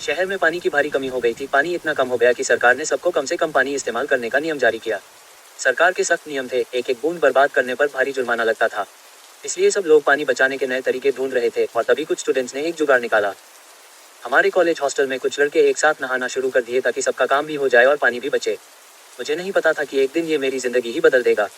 शहर में पानी की भारी कमी हो गई थी। पानी इतना कम हो गया कि सरकार ने सबको कम से कम पानी इस्तेमाल करने का नियम जारी किया। सरकार के सख्त नियम थे, एक एक बूंद बर्बाद करने पर भारी जुर्माना लगता था। इसलिए सब लोग पानी बचाने के नए तरीके ढूंढ रहे थे और तभी कुछ स्टूडेंट्स ने एक जुगाड़ निकाला। हमारे कॉलेज हॉस्टल में कुछ लड़के एक साथ नहाना शुरू कर दिए ताकि सबका काम भी हो जाए और पानी भी बचे। मुझे नहीं पता था कि एक दिन ये मेरी जिंदगी ही बदल देगा।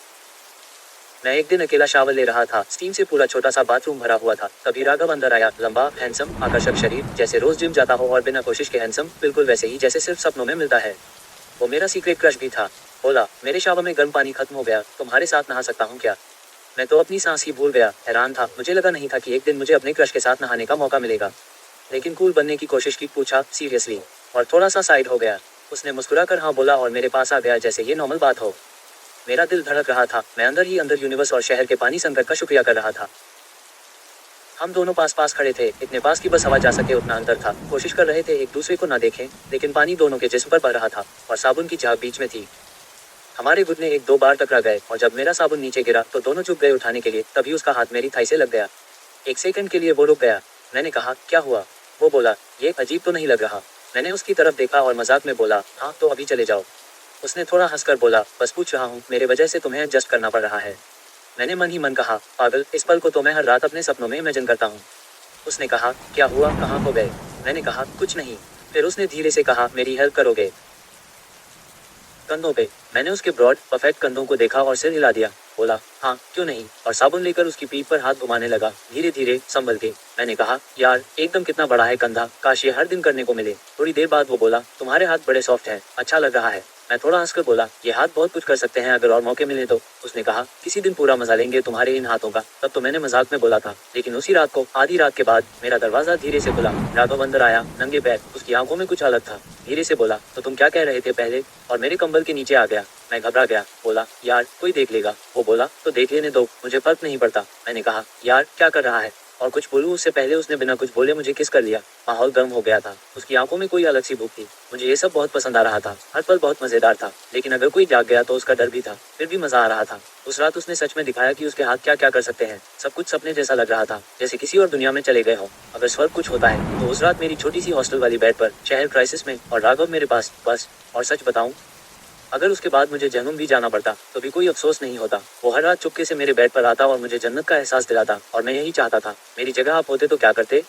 मैं एक दिन अकेला शावर ले रहा था, स्टीम से पूरा छोटा सा बाथरूम भरा हुआ था। तभी राघव अंदर आया, लंबा, हैंडसम, आकर्षक शरीर, जैसे रोज जिम जाता हो और बिना कोशिश के हैंडसम, बिल्कुल वैसे ही जैसे सिर्फ सपनों में मिलता है। वो मेरा सीक्रेट क्रश भी था। बोला, मेरे शावर में गर्म पानी खत्म हो गया, तुम्हारे साथ नहा सकता हूँ क्या? मैं तो अपनी सांस ही भूल गया, हैरान था। मुझे लगा नहीं था कि एक दिन मुझे अपने क्रश के साथ नहाने का मौका मिलेगा। लेकिन कूल बनने की कोशिश की, पूछा, सीरियसली? और थोड़ा सा साइड हो गया। उसने मुस्कुरा कर हाँ बोला और मेरे पास आ गया जैसे ये नॉर्मल बात हो। मेरा दिल धड़क रहा था। मैं अंदर ही अंदर यूनिवर्स और शहर के पानी संकट का शुक्रिया कर रहा था। हम दोनों पास पास खड़े थे, इतने पास कि बस हवा जा सके उतना अंतर था। कोशिश कर रहे थे एक दूसरे को ना देखें, लेकिन पानी दोनों के जिस्म पर बह रहा था और साबुन की झाग बीच में थी। हमारे घुटने एक दो बार टकरा गए और जब मेरा साबुन नीचे गिरा तो दोनों झुक गए उठाने के लिए। तभी उसका हाथ मेरी थाई से लग गया। एक सेकंड के लिए वो रुक गया। मैंने कहा, क्या हुआ? वो बोला, ये अजीब तो नहीं लग रहा? मैंने उसकी तरफ देखा और मजाक में बोला, हाँ तो अभी चले जाओ। उसने थोड़ा हंसकर बोला, बस पूछ रहा हूँ, मेरे वजह से तुम्हें एडजस्ट करना पड़ रहा है। मैंने मन ही मन कहा, पागल, इस पल को तो मैं हर रात अपने सपनों में इमेजिन करता हूँ। उसने कहा, क्या हुआ, कहाँ हो गए? मैंने कहा, कुछ नहीं। फिर उसने धीरे से कहा, मेरी हेल्प करोगे? कंधों पे। मैंने उसके ब्रॉड परफेक्ट कंधों को देखा और सिर हिला दिया। बोला, हाँ क्यों नहीं, और साबुन लेकर उसकी पीठ पर हाथ घुमाने लगा, धीरे धीरे, संभल के। मैंने कहा, यार एकदम कितना बड़ा है कंधा, काश ये हर दिन करने को मिले। थोड़ी देर बाद वो बोला, तुम्हारे हाथ बड़े सॉफ्ट हैं, अच्छा लग रहा है। मैं थोड़ा हंसकर बोला, ये हाथ बहुत कुछ कर सकते हैं अगर और मौके मिले तो। उसने कहा, किसी दिन पूरा मजा लेंगे तुम्हारे इन हाथों का। तब तो मैंने मजाक में बोला था, लेकिन उसी रात को, आधी रात के बाद, मेरा दरवाजा धीरे से खुला। राघव अंदर आया, नंगे पैर, उसकी आंखों में कुछ अलग था। धीरे से बोला, तो तुम क्या कह रहे थे पहले? और मेरे कंबल के नीचे आ गया। मैं घबरा गया, बोला, यार कोई देख लेगा। वो बोला, तो देख लेने दो, मुझे फर्क नहीं पड़ता। मैंने कहा, यार क्या कर रहा है? और कुछ बोलूं उससे पहले उसने बिना कुछ बोले मुझे किस कर लिया। माहौल गर्म हो गया था। उसकी आंखों में कोई अलग सी भूख थी। मुझे ये सब बहुत पसंद आ रहा था। हर पल बहुत मजेदार था, लेकिन अगर कोई जाग गया तो उसका डर भी था। फिर भी मजा आ रहा था। उस रात उसने सच में दिखाया कि उसके हाथ क्या क्या कर सकते हैं। सब कुछ सपने जैसा लग रहा था, जैसे किसी और दुनिया में चले गए हो। अगर स्वर्ग कुछ होता है तो उस रात मेरी छोटी सी हॉस्टल वाली बेड पर, शहर क्राइसिस में, और राघव मेरे पास, बस। और सच बताऊं, अगर उसके बाद मुझे जहन्नुम भी जाना पड़ता तो भी कोई अफसोस नहीं होता। वो हर रात चुपके से मेरे बेड पर आता और मुझे जन्नत का एहसास दिलाता, और मैं यही चाहता था। मेरी जगह आप होते तो क्या करते?